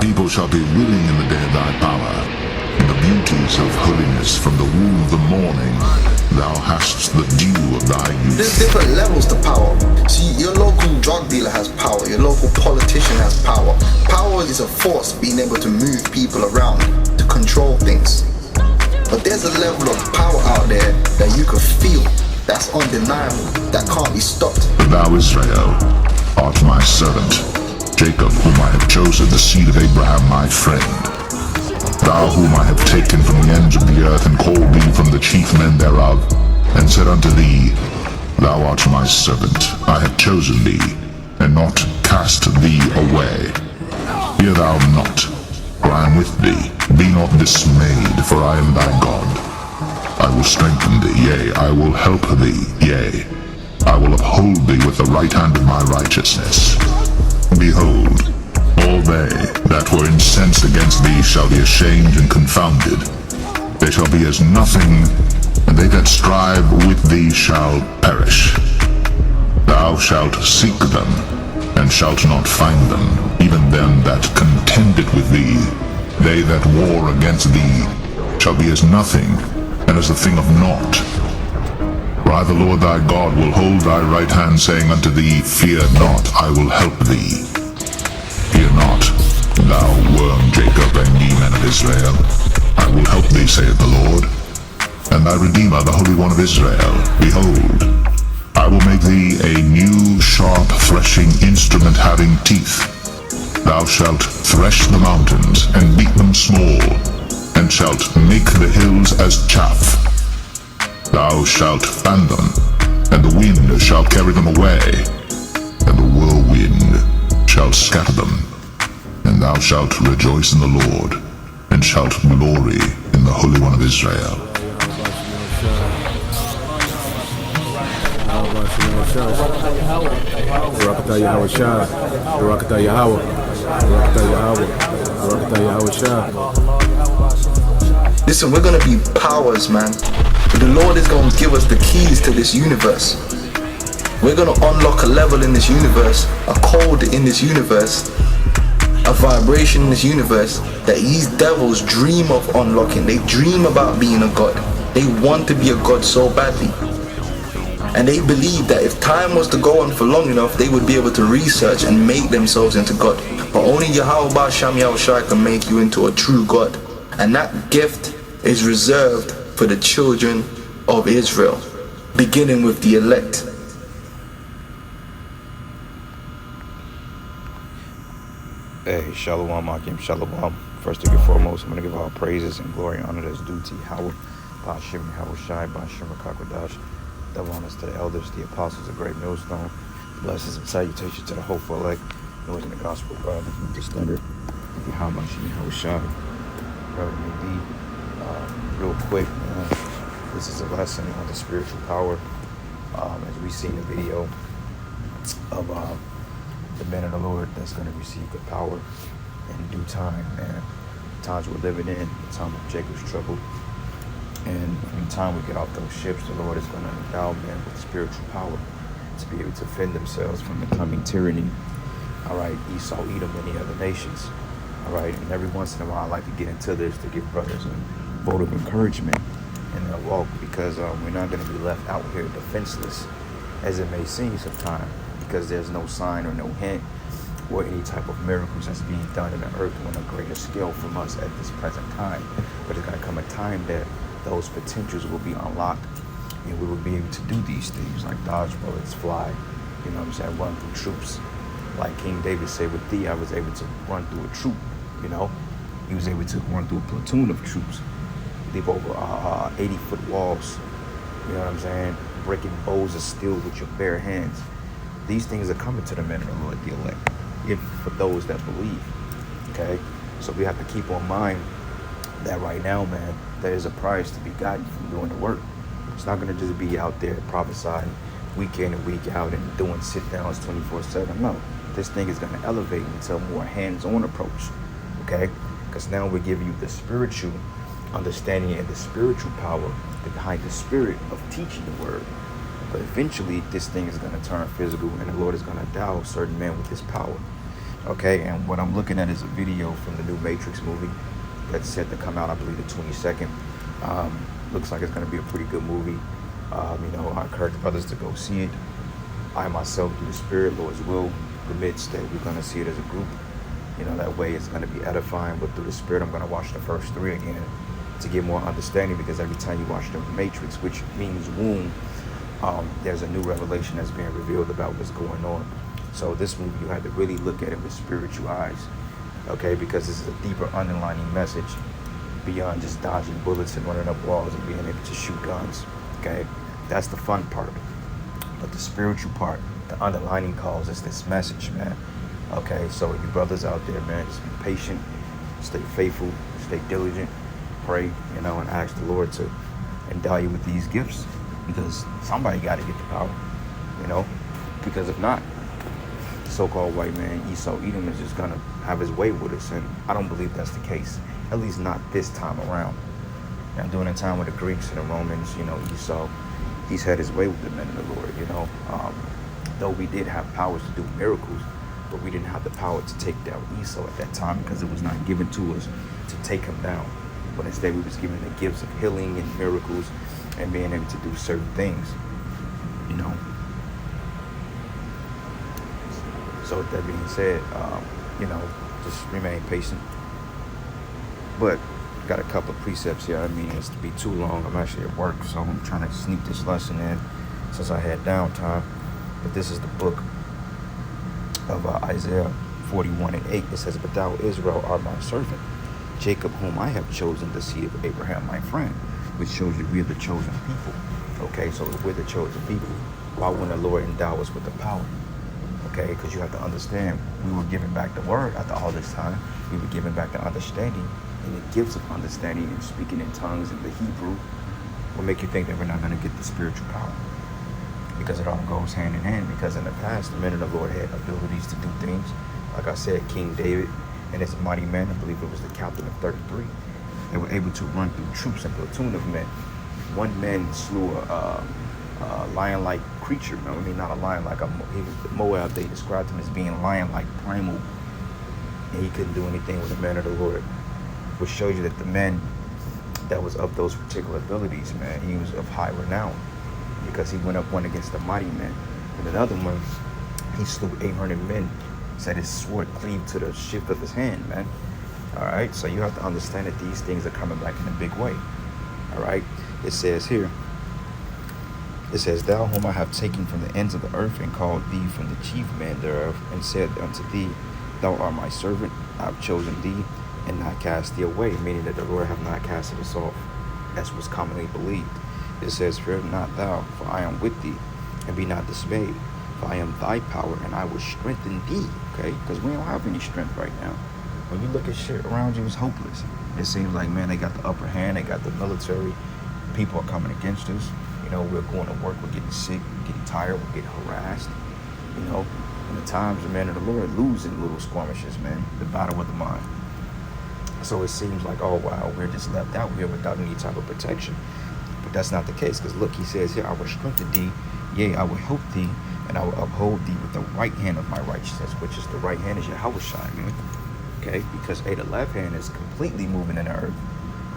People shall be willing in the day of thy power, in the beauties of holiness from the womb of the morning. Thou hast the dew of thy youth. There's different levels to power. See, your local drug dealer has power. Your local politician has power. Power is a force being able to move people around, to control things. But there's a level of power out there that you can feel, that's undeniable, that can't be stopped. Thou, Israel, art my servant, Jacob, whom I have chosen, the seed of Abraham, my friend. Thou whom I have taken from the ends of the earth, and called thee from the chief men thereof, and said unto thee, Thou art my servant, I have chosen thee, and not cast thee away. Fear thou not, for I am with thee. Be not dismayed, for I am thy God. I will strengthen thee, yea, I will help thee, yea, I will uphold thee with the right hand of my righteousness. Behold, all they that were incensed against thee shall be ashamed and confounded. They shall be as nothing, and they that strive with thee shall perish. Thou shalt seek them, and shalt not find them, even them that contended with thee. They that war against thee shall be as nothing, and as a thing of naught. For I, the Lord thy God, will hold thy right hand, saying unto thee, Fear not, I will help thee. Fear not, thou worm Jacob, and ye men of Israel. I will help thee, saith the Lord, and thy Redeemer, the Holy One of Israel. Behold, I will make thee a new sharp threshing instrument having teeth. Thou shalt thresh the mountains, and beat them small, and shalt make the hills as chaff. Thou shalt fan them, and the wind shall carry them away, and the whirlwind shall scatter them. And thou shalt rejoice in the Lord, and shalt glory in the Holy One of Israel. Listen, we're gonna be powers, man. The Lord is gonna give us the keys to this universe. We're gonna unlock a level in this universe, a code in this universe, a vibration in this universe that these devils dream of unlocking. They dream about being a god. They want to be a god so badly. And they believe that if time was to go on for long enough, they would be able to research and make themselves into God. But only Yahweh Ba'Sham Yahushai can make you into a true God. And that gift is reserved for the children of Israel, beginning with the elect. Hey, Shalom, Akim, Shalom. First and foremost, I'm going to give all praises and glory and honor that's due to Yahweh Ba'Sham Yahushai Ba'Sham Rakakwadash. Double honors to the elders, the apostles, the great millstone. Blessings and salutations to the hopeful elect. Noise in the gospel, brothers, the standard. Yahweh Ba'Sham Yahushai. Brother indeed. Real quick, this is a lesson on the spiritual power. As we see in the video of the men of the Lord that's going to receive the power in due time, and the times we're living in, the time of Jacob's trouble. And from the time we get off those ships, the Lord is going to endow men with spiritual power to be able to defend themselves from the coming tyranny. All right, Esau, Edom, many other nations. All right, and every once in a while I like to get into this to give brothers a vote of encouragement in their walk, because we're not going to be left out here defenseless, as it may seem sometimes, because there's no sign or no hint or any type of miracles that's being done in the earth on a greater scale from us at this present time. But it's going to come a time that those potentials will be unlocked, and we will be able to do these things like dodge bullets, fly, you know what I'm saying, run through troops. Like King David said, with thee I was able to run through a troop, you know. He was able to run through a platoon of troops, leap over 80-foot walls, you know what I'm saying, breaking bows of steel with your bare hands. These things are coming to the men of the Lord, the elect, if for those that believe, okay? So we have to keep on mind that right now, man, there is a price to be gotten from doing the work. It's not going to just be out there prophesying week in and week out and doing sit-downs 24/7. No, this thing is going to elevate into a more hands-on approach, okay? Because now we're giving you the spiritual understanding and the spiritual power behind the spirit of teaching the word. But eventually, this thing is going to turn physical, and the Lord is going to endow certain men with His power. Okay, and what I'm looking at is a video from the new Matrix movie that's set to come out, I believe, the 22nd. Looks like it's going to be a pretty good movie. I encourage brothers to go see it. I myself, through the Spirit, Lord's will, permits that we're going to see it as a group. That way it's going to be edifying. But through the Spirit, I'm going to watch the first 3 again to get more understanding, because every time you watch the Matrix, which means womb, there's a new revelation that's being revealed about what's going on. So this movie, you have to really look at it with spiritual eyes, okay? Because this is a deeper underlining message beyond just dodging bullets and running up walls and being able to shoot guns, okay? That's the fun part. But the spiritual part, the underlining cause is this message, man. Okay, so you brothers out there, man, just be patient, stay faithful, stay diligent, pray, and ask the Lord to endow you with these gifts, because somebody got to get the power, because if not, so-called white man Esau Edom is just gonna have his way with us, and I don't believe that's the case, at least not this time around. And during the time with the Greeks and the Romans, Esau, he's had his way with the men of the Lord, though we did have powers to do miracles, but we didn't have the power to take down Esau at that time, because it was not given to us to take him down, but instead we was given the gifts of healing and miracles and being able to do certain things, So with that being said, just remain patient. But got a couple of precepts here. It's to be too long. I'm actually at work, so I'm trying to sneak this lesson in since I had downtime. But this is the book of Isaiah 41:8. It says, "But thou, Israel, art my servant, Jacob, whom I have chosen, the seed of Abraham, my friend," which shows you we're the chosen people. Okay, so if we're the chosen people, why wouldn't the Lord endow us with the power? Okay, because you have to understand, we were given back the word after all this time. We were given back the understanding, and the gifts of understanding and speaking in tongues and the Hebrew will make you think that we're not going to get the spiritual power, because it all goes hand in hand. Because in the past, the men of the Lord had abilities to do things. Like I said, King David and his mighty men, I believe it was the captain of 33, they were able to run through troops and platoon of men. One man slew a lion-like creature. Not a lion, he was Moab. They described him as being lion-like, primal, and he couldn't do anything with the men of the Lord, which shows you that the men that was of those particular abilities, man, he was of high renown, because he went up one against the mighty men. And another one, he slew 800 men, said his sword cleaved to the shift of his hand, man. All right, so you have to understand that these things are coming back in a big way. All right, it says here, it says, "Thou whom I have taken from the ends of the earth, and called thee from the chief man thereof, and said unto thee, Thou art my servant, I have chosen thee, and not cast thee away," meaning that the Lord have not casted us off, as was commonly believed. It says, "Fear not thou, for I am with thee, and be not dismayed, for I am thy power, and I will strengthen thee." Okay, because we don't have any strength right now. When you look at shit around you, it's hopeless. It seems like, man, they got the upper hand, they got the military, people are coming against us. We're going to work, we're getting sick, we're getting tired, we're getting harassed. And the times the men of the Lord lose in little skirmishes, man, the battle of the mind. So it seems like, oh wow, we're just left out here without any type of protection. But that's not the case, because look, he says here, "I will strengthen thee, yea, I will help thee, and I will uphold thee with the right hand of my righteousness," which is the right hand is Yahushua, man. Okay, because the left hand is completely moving in the earth.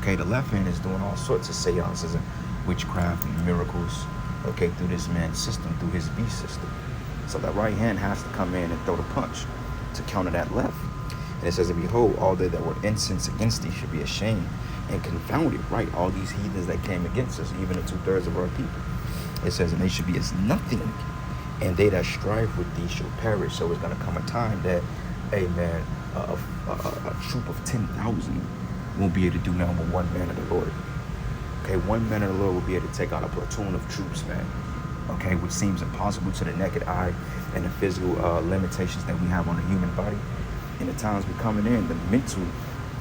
Okay, the left hand is doing all sorts of seances and witchcraft and miracles, okay, through this man's system, through his beast system. So that right hand has to come in and throw the punch to counter that left. And it says, "And behold, all they that were incensed against thee should be ashamed and confounded," right? All these heathens that came against us, even the 2/3 of our people. It says, "And they should be as nothing, and they that strive with thee shall perish." So it's going to come a time that, a troop of 10,000 won't be able to do nothing with one man of the Lord. Okay, one man of the Lord will be able to take out a platoon of troops, man. Okay, which seems impossible to the naked eye and the physical limitations that we have on the human body. In the times we're coming in, the mental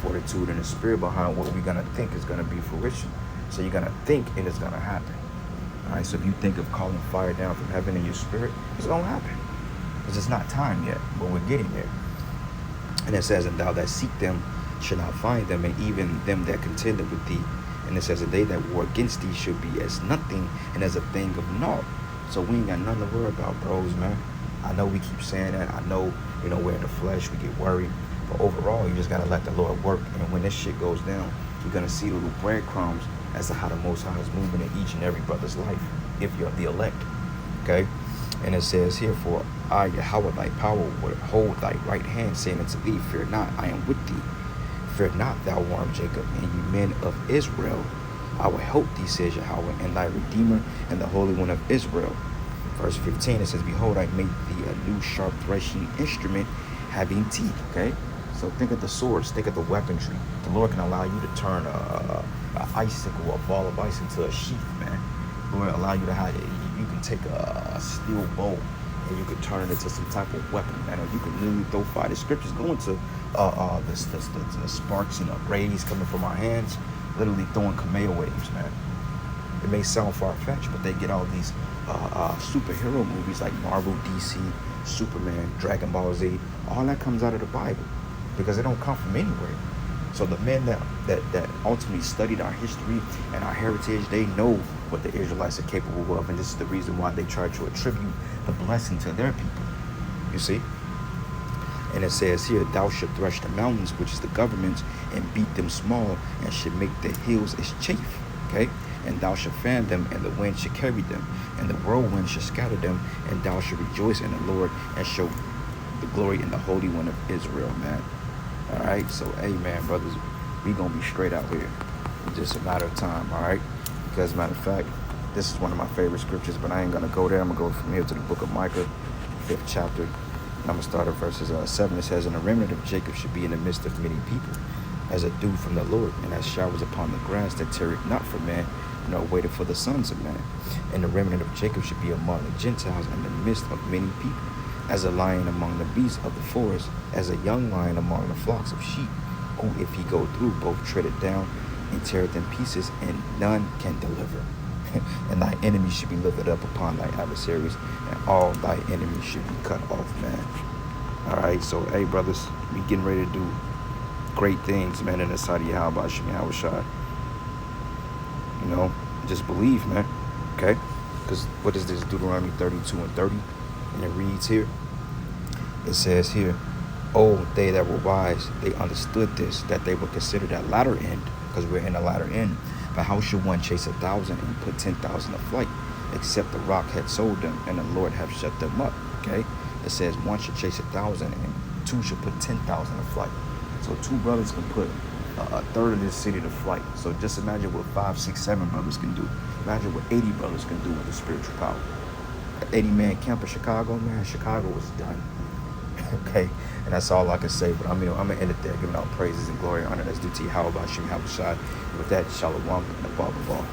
fortitude and the spirit behind what we're going to think is going to be fruition. So you're going to think and it's going to happen. All right, so if you think of calling fire down from heaven in your spirit, it's going to happen. Because it's not time yet, but we're getting there. And it says, "And thou that seek them should not find them, and even them that contended with thee. And it says, and they that war against thee should be as nothing and as a thing of naught. So we ain't got nothing to worry about, bros, man. I know we keep saying that. I know, we're in the flesh, we get worried. But overall, you just got to let the Lord work. And when this shit goes down, you're going to see little breadcrumbs as to how the Most High is moving in each and every brother's life, if you're the elect. Okay? And it says here, for I, Yahweh, thy power, would hold thy right hand, saying unto thee, fear not, I am with thee. Fear not, thou worm Jacob, and ye men of Israel. I will help thee, says Yahweh, and thy Redeemer, and the Holy One of Israel. Verse 15, it says, behold, I make thee a new sharp threshing instrument having teeth. Okay? So think of the swords, think of the weaponry. The Lord can allow you to turn a icicle, a ball of ice into a sheath, man. The Lord allow you to have, you can take a steel bow and you can turn it into some type of weapon, man. Or you can literally throw fire. The scriptures go into the sparks and the rays coming from our hands, literally throwing Kameo waves, man. It may sound far-fetched, but they get all these superhero movies like Marvel, DC, Superman, Dragon Ball Z. All that comes out of the Bible because it don't come from anywhere. So the men that ultimately studied our history and our heritage, they know what the Israelites are capable of, and this is the reason why they try to attribute the blessing to their people. You see? And it says here, thou should thresh the mountains, which is the governments, and beat them small, and should make the hills as chaff. Okay? And thou shalt fan them, and the wind shall carry them, and the whirlwind shall scatter them, and thou shalt rejoice in the Lord, and show the glory in the Holy One of Israel, man. All right? So, hey, man, brothers, we going to be straight out here. It's just a matter of time, all right? Because, as a matter of fact, this is one of my favorite scriptures, but I ain't going to go there. I'm going to go from here to the book of Micah, 5th chapter. And I'm going to start at verses 7. It says, and the remnant of Jacob should be in the midst of many people, as a dew from the Lord, and as showers upon the grass that tarrieth not for man, nor waited for the sons of man. And the remnant of Jacob should be among the Gentiles in the midst of many people, as a lion among the beasts of the forest, as a young lion among the flocks of sheep, who if he go through, both tread it down and tear it in pieces, and none can deliver. And thy enemies should be lifted up upon thy adversaries, and all thy enemies should be cut off, man. All right, so, hey, brothers, we getting ready to do great things, man, in the sight of Yahweh Shai. Just believe, man, okay? Because what is this? Deuteronomy 32 and 30, and it reads here. It says here, oh, they that were wise, they understood this, that they would consider that latter end, because we're in the latter end. But how should one chase 1,000 and put 10,000 to flight, except the rock had sold them, and the Lord have shut them up, okay? It says one should chase 1,000, and two should put 10,000 to flight. So two brothers can put a third of this city to flight. So just imagine what 5, 6, 7 brothers can do. Imagine what 80 brothers can do with the spiritual power. An 80-man camp in Chicago, man, Chicago was done. Okay? And that's all I can say. But I'm going to end it there, giving out praises and glory and honor that's due to Yahweh Shai. With that, Shalom and above all.